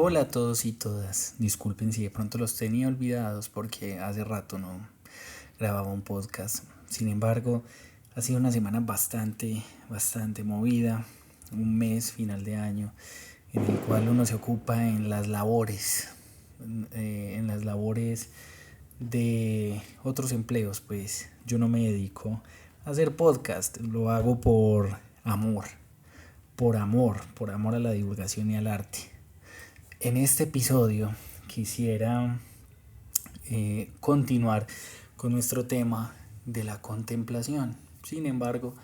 Hola a todos y todas. Disculpen si de pronto los tenía olvidados porque hace rato no grababa un podcast. Sin embargo, ha sido una semana bastante movida, un mes final de año en el cual uno se ocupa en las labores, en las labores de otros empleos. Pues yo no me dedico a hacer podcast, lo hago por amor a la divulgación y al arte. En este episodio quisiera continuar con nuestro tema de la contemplación. Sin embargo,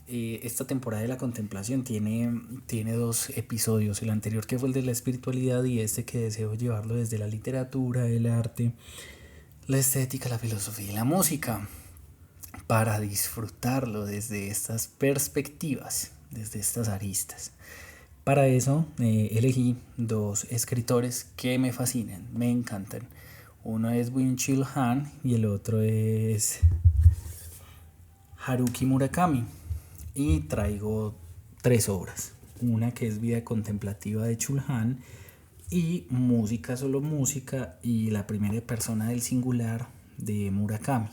esta temporada de la contemplación tiene dos episodios, el anterior que fue el de la espiritualidad y este que deseo llevarlo desde la literatura, el arte, la estética, la filosofía y la música, para disfrutarlo desde estas perspectivas, desde estas aristas. Para eso elegí dos escritores que me fascinan, me encantan. Uno es Byung-Chul Han y el otro es Haruki Murakami. Y traigo tres obras. Una que es Vida Contemplativa de Chul Han y Música, solo música y La primera persona del singular de Murakami.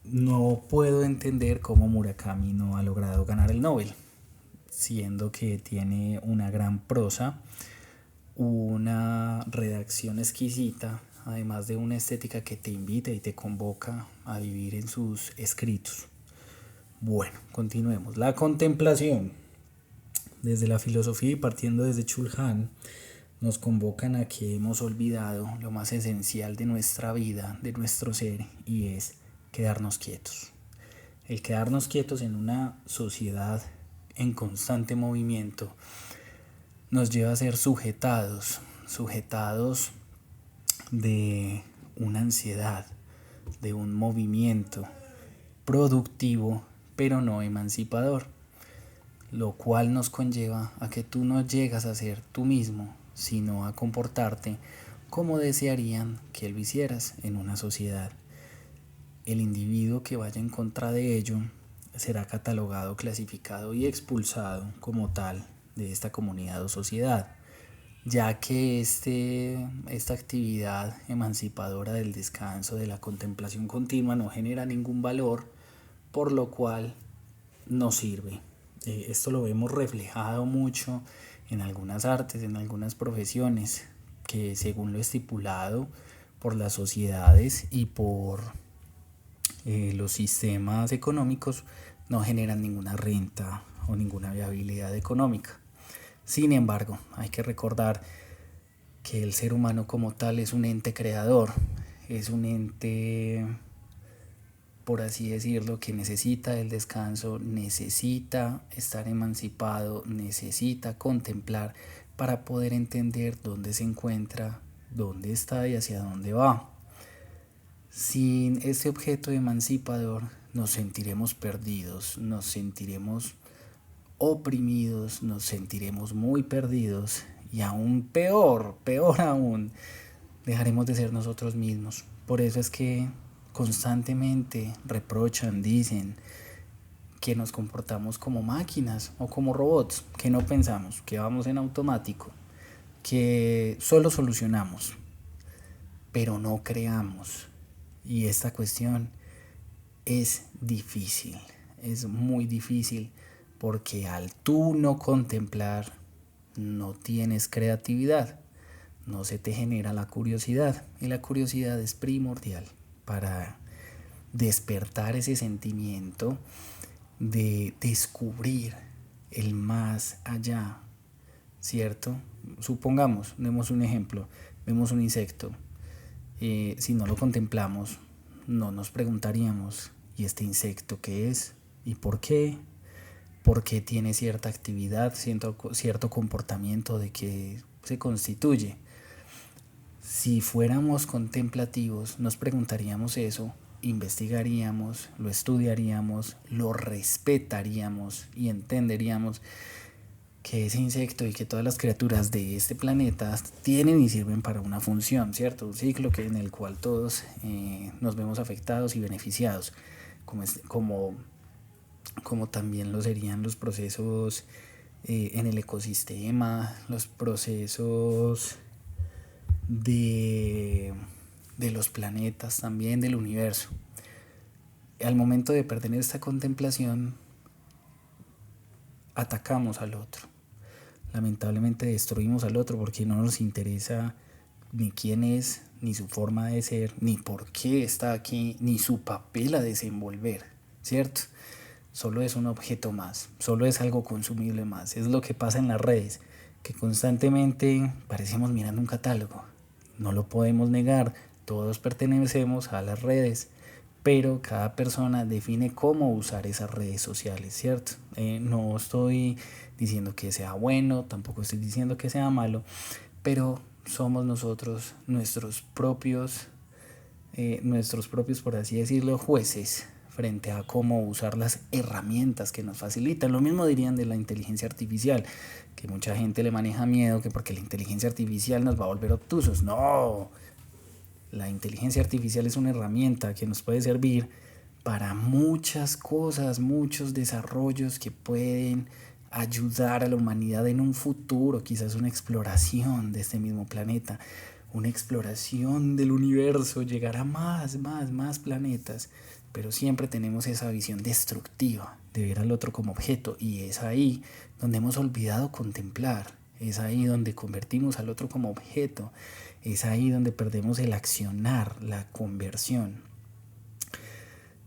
No puedo entender cómo Murakami no ha logrado ganar el Nobel, siendo que tiene una gran prosa, una redacción exquisita, además de una estética que te invita y te convoca a vivir en sus escritos. Bueno, continuemos. La contemplación, desde la filosofía y partiendo desde Chul Han, nos convocan a que hemos olvidado lo más esencial de nuestra vida, de nuestro ser, y es quedarnos quietos. El quedarnos quietos en una sociedad en constante movimiento nos lleva a ser sujetados de una ansiedad, de un movimiento productivo pero no emancipador, lo cual nos conlleva a que tú no llegas a ser tú mismo, sino a comportarte como desearían que lo hicieras en una sociedad. El individuo que vaya en contra de ello será catalogado, clasificado y expulsado como tal de esta comunidad o sociedad, ya que esta actividad emancipadora del descanso, de la contemplación continua, no genera ningún valor, por lo cual no sirve. Esto lo vemos reflejado mucho en algunas artes, en algunas profesiones, que según lo estipulado por las sociedades y por los sistemas económicos, no generan ninguna renta o ninguna viabilidad económica. Sin embargo, hay que recordar que el ser humano como tal es un ente creador, es un ente, por así decirlo, que necesita el descanso, necesita estar emancipado, necesita contemplar para poder entender dónde se encuentra, dónde está y hacia dónde va. Sin este objeto emancipador nos sentiremos perdidos, nos sentiremos oprimidos, nos sentiremos muy perdidos y aún peor aún, dejaremos de ser nosotros mismos. Por eso es que constantemente reprochan, dicen que nos comportamos como máquinas o como robots, que no pensamos, que vamos en automático, que solo solucionamos, pero no creamos. Y esta cuestión es difícil, es muy difícil, porque al tú no contemplar, no tienes creatividad, no se te genera la curiosidad, y la curiosidad es primordial para despertar ese sentimiento de descubrir el más allá, ¿cierto? Supongamos, demos un ejemplo, vemos un insecto, si no lo contemplamos, no nos preguntaríamos, ¿y este insecto qué es? ¿Y por qué? ¿Por qué tiene cierta actividad, cierto comportamiento, de qué se constituye? Si fuéramos contemplativos, nos preguntaríamos eso, investigaríamos, lo estudiaríamos, lo respetaríamos y entenderíamos que ese insecto y que todas las criaturas de este planeta tienen y sirven para una función, ¿cierto? Un ciclo en el cual todos nos vemos afectados y beneficiados, como también lo serían los procesos en el ecosistema, los procesos de los planetas, también del universo. Al momento de perder esta contemplación, atacamos al otro. Lamentablemente destruimos al otro porque no nos interesa ni quién es, ni su forma de ser, ni por qué está aquí, ni su papel a desenvolver, ¿cierto? Solo es un objeto más, solo es algo consumible más. Es lo que pasa en las redes, que constantemente parecemos mirando un catálogo. No lo podemos negar, todos pertenecemos a las redes, pero cada persona define cómo usar esas redes sociales, ¿cierto? No estoy diciendo que sea bueno, tampoco estoy diciendo que sea malo, pero somos nosotros nuestros propios, por así decirlo, jueces frente a cómo usar las herramientas que nos facilitan. Lo mismo dirían de la inteligencia artificial, que mucha gente le maneja miedo, que porque la inteligencia artificial nos va a volver obtusos. No, la inteligencia artificial es una herramienta que nos puede servir para muchas cosas, muchos desarrollos que pueden ayudar a la humanidad en un futuro, quizás una exploración de este mismo planeta, una exploración del universo, llegar a más planetas, pero siempre tenemos esa visión destructiva de ver al otro como objeto, y es ahí donde hemos olvidado contemplar, es ahí donde convertimos al otro como objeto, es ahí donde perdemos el accionar, la conversión.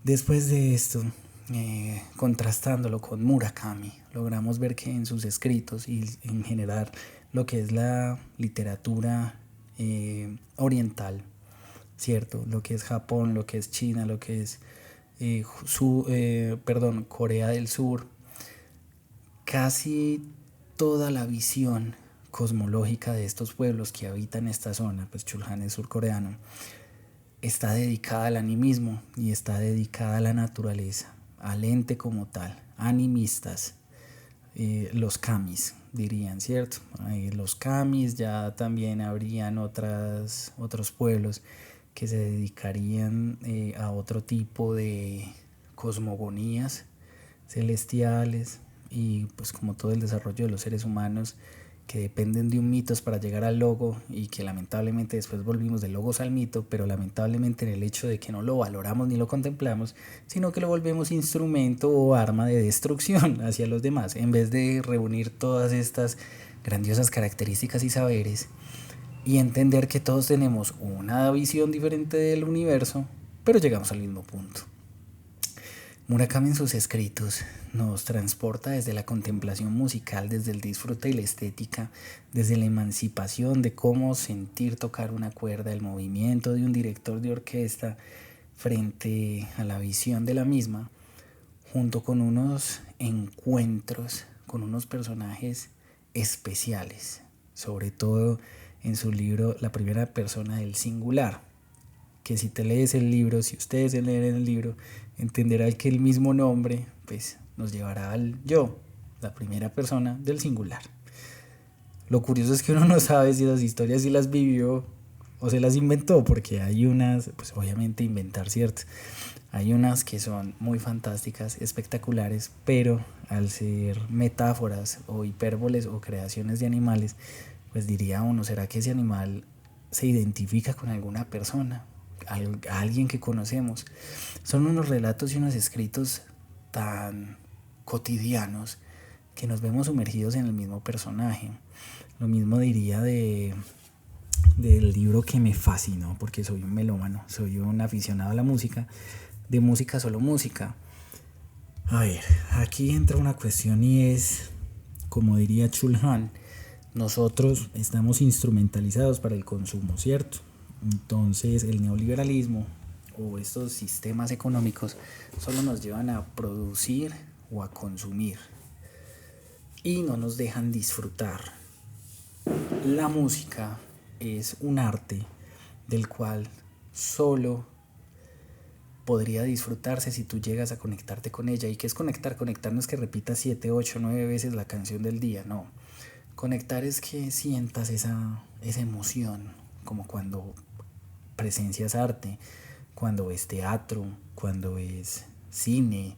Después de esto, contrastándolo con Murakami, logramos ver que en sus escritos y en general lo que es la literatura oriental, ¿cierto? Lo que es Japón, lo que es China, lo que es Corea del Sur, casi toda la visión cosmológica de estos pueblos que habitan esta zona, pues Chulhan es surcoreano, está dedicada al animismo y está dedicada a la naturaleza, al ente como tal, animistas, los kamis dirían, ¿cierto? Los kamis, ya también habrían otros pueblos que se dedicarían a otro tipo de cosmogonías celestiales, y pues como todo el desarrollo de los seres humanos que dependen de un mitos para llegar al logo, y que lamentablemente después volvimos de logos al mito, pero lamentablemente en el hecho de que no lo valoramos ni lo contemplamos, sino que lo volvemos instrumento o arma de destrucción hacia los demás, en vez de reunir todas estas grandiosas características y saberes y entender que todos tenemos una visión diferente del universo, pero llegamos al mismo punto. Murakami en sus escritos nos transporta desde la contemplación musical, desde el disfrute y la estética, desde la emancipación de cómo sentir tocar una cuerda, el movimiento de un director de orquesta frente a la visión de la misma, junto con unos encuentros con unos personajes especiales, sobre todo en su libro La primera persona del singular, que si te lees el libro, si ustedes se leen el libro, entenderán que el mismo nombre pues nos llevará al yo, la primera persona del singular. Lo curioso es que uno no sabe si las historias sí las vivió o se las inventó, porque hay unas, pues obviamente inventar, ¿cierto? Hay unas que son muy fantásticas, espectaculares, pero al ser metáforas o hipérboles o creaciones de animales, pues diría uno, ¿será que ese animal se identifica con alguna persona? A alguien que conocemos? Son unos relatos y unos escritos tan cotidianos que nos vemos sumergidos en el mismo personaje. Lo mismo diría del libro que me fascinó, porque soy un melómano, soy un aficionado a la música, de música solo música. A ver, aquí entra una cuestión y es, como diría Chulhan, nosotros estamos instrumentalizados para el consumo, ¿cierto? Entonces el neoliberalismo o estos sistemas económicos solo nos llevan a producir o a consumir y no nos dejan disfrutar. La música es un arte del cual solo podría disfrutarse si tú llegas a conectarte con ella. ¿Y qué es conectar? Conectar no es que repitas 7, 8, 9 veces la canción del día, no. Conectar es que sientas esa emoción, como cuando presencias arte, cuando ves teatro, cuando ves cine,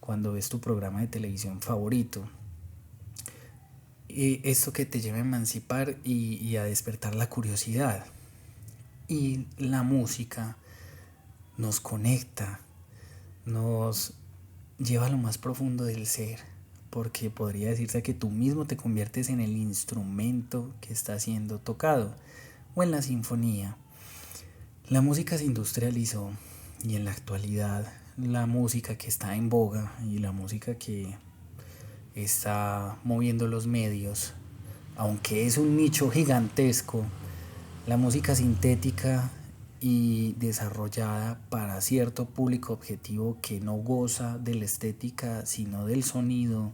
cuando ves tu programa de televisión favorito. esto que te lleva a emancipar y a despertar la curiosidad. Y la música nos conecta, nos lleva a lo más profundo del ser, porque podría decirse que tú mismo te conviertes en el instrumento que está siendo tocado o en la sinfonía. La música se industrializó y en la actualidad la música que está en boga y la música que está moviendo los medios, aunque es un nicho gigantesco, la música sintética y desarrollada para cierto público objetivo que no goza de la estética sino del sonido,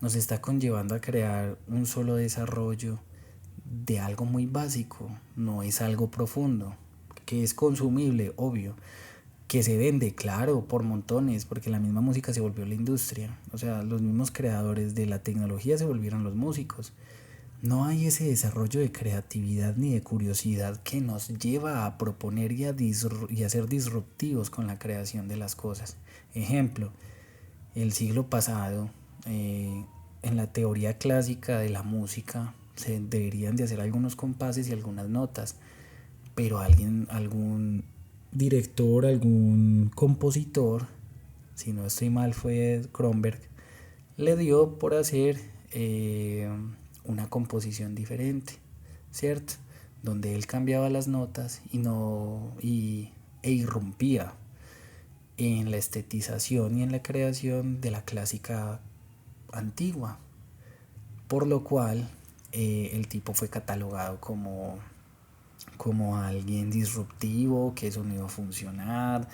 nos está conllevando a crear un solo desarrollo de algo muy básico, no es algo profundo, que es consumible, obvio, que se vende, claro, por montones, porque la misma música se volvió la industria, o sea, los mismos creadores de la tecnología se volvieron los músicos. No hay ese desarrollo de creatividad ni de curiosidad que nos lleva a proponer y a ser disruptivos con la creación de las cosas. Ejemplo, el siglo pasado, en la teoría clásica de la música, se deberían de hacer algunos compases y algunas notas, pero algún director, algún compositor, si no estoy mal fue Kronberg, le dio por hacer una composición diferente, ¿cierto? Donde él cambiaba las notas e irrumpía en la estetización y en la creación de la clásica antigua, por lo cual el tipo fue catalogado como alguien disruptivo, que eso no iba a funcionar,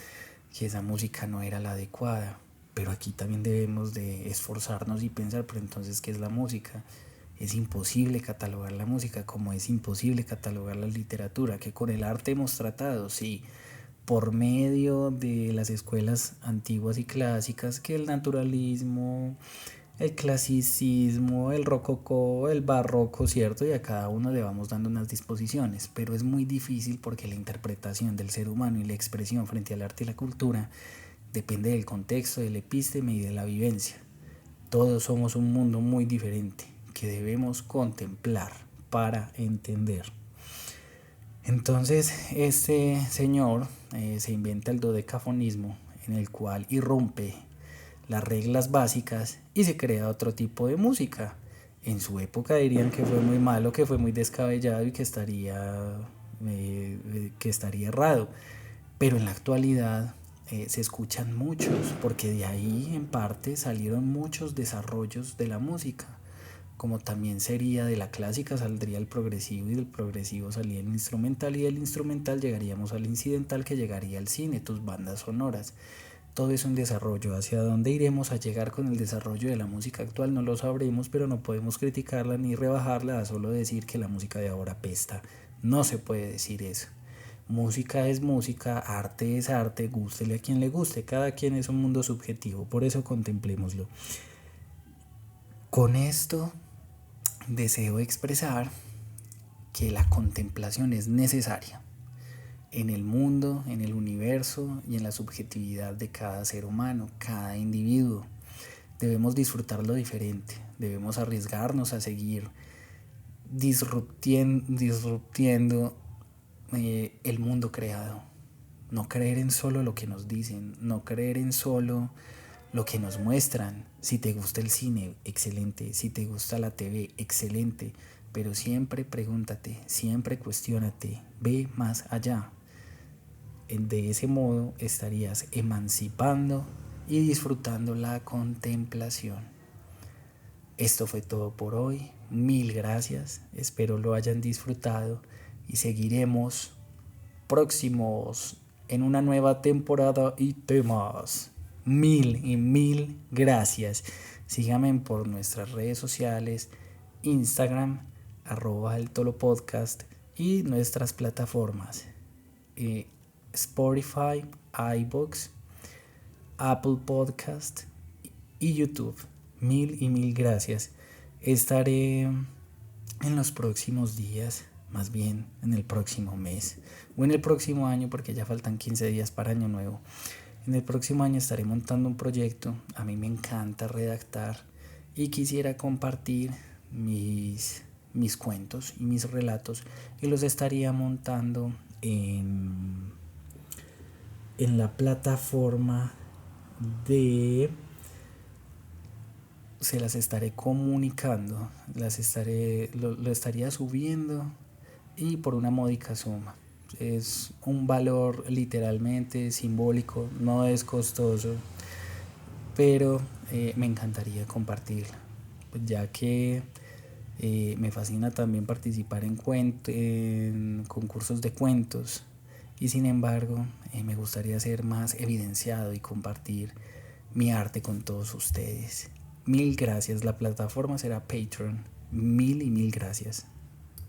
que esa música no era la adecuada. Pero aquí también debemos de esforzarnos y pensar, pero entonces, ¿qué es la música? Es imposible catalogar la música como es imposible catalogar la literatura, que con el arte hemos tratado, sí, por medio de las escuelas antiguas y clásicas, que el naturalismo, el clasicismo, el rococó, el barroco, ¿cierto? Y a cada uno le vamos dando unas disposiciones, pero es muy difícil porque la interpretación del ser humano y la expresión frente al arte y la cultura depende del contexto, del epísteme y de la vivencia. Todos somos un mundo muy diferente que debemos contemplar para entender. Entonces este señor se inventa el dodecafonismo, en el cual irrumpe las reglas básicas y se crea otro tipo de música. En su época dirían que fue muy malo, que fue muy descabellado y que estaría errado, pero en la actualidad se escuchan muchos, porque de ahí en parte salieron muchos desarrollos de la música, como también sería de la clásica saldría el progresivo y del progresivo salía el instrumental y del instrumental llegaríamos al incidental, que llegaría al cine, tus bandas sonoras. Todo es un desarrollo. ¿Hacia dónde iremos a llegar con el desarrollo de la música actual? No lo sabremos, pero no podemos criticarla ni rebajarla a solo decir que la música de ahora pesta. No se puede decir eso. Música es música, arte es arte, gústele a quien le guste, cada quien es un mundo subjetivo, por eso contemplémoslo. Con esto deseo expresar que la contemplación es necesaria en el mundo, en el universo y en la subjetividad de cada ser humano, cada individuo. Debemos disfrutar lo diferente, debemos arriesgarnos a seguir disruptiendo el mundo creado. No creer en solo lo que nos dicen, no creer en solo lo que nos muestran. Si te gusta el cine, excelente. Si te gusta la TV, excelente. Pero siempre pregúntate, siempre cuestiónate, ve más allá. De ese modo estarías emancipando y disfrutando la contemplación. Esto fue todo por hoy. Mil gracias. Espero lo hayan disfrutado y seguiremos próximos en una nueva temporada y temas. Mil gracias. Síganme por nuestras redes sociales, Instagram, @eltolopodcast y nuestras plataformas Spotify, iVoox, Apple Podcast y YouTube. Mil gracias. Estaré en los próximos días, más bien en el próximo mes o en el próximo año, porque ya faltan 15 días para Año Nuevo. En el próximo año estaré montando un proyecto. A mí me encanta redactar y quisiera compartir mis cuentos y mis relatos, y los estaría montando en la plataforma de... Se las estaré comunicando, lo estaría subiendo y por una módica suma. Es un valor literalmente simbólico, no es costoso, pero me encantaría compartirla, ya que me fascina también participar en concursos de cuentos, y sin embargo me gustaría ser más evidenciado y compartir mi arte con todos ustedes. Mil gracias, la plataforma será Patreon. Mil y mil gracias.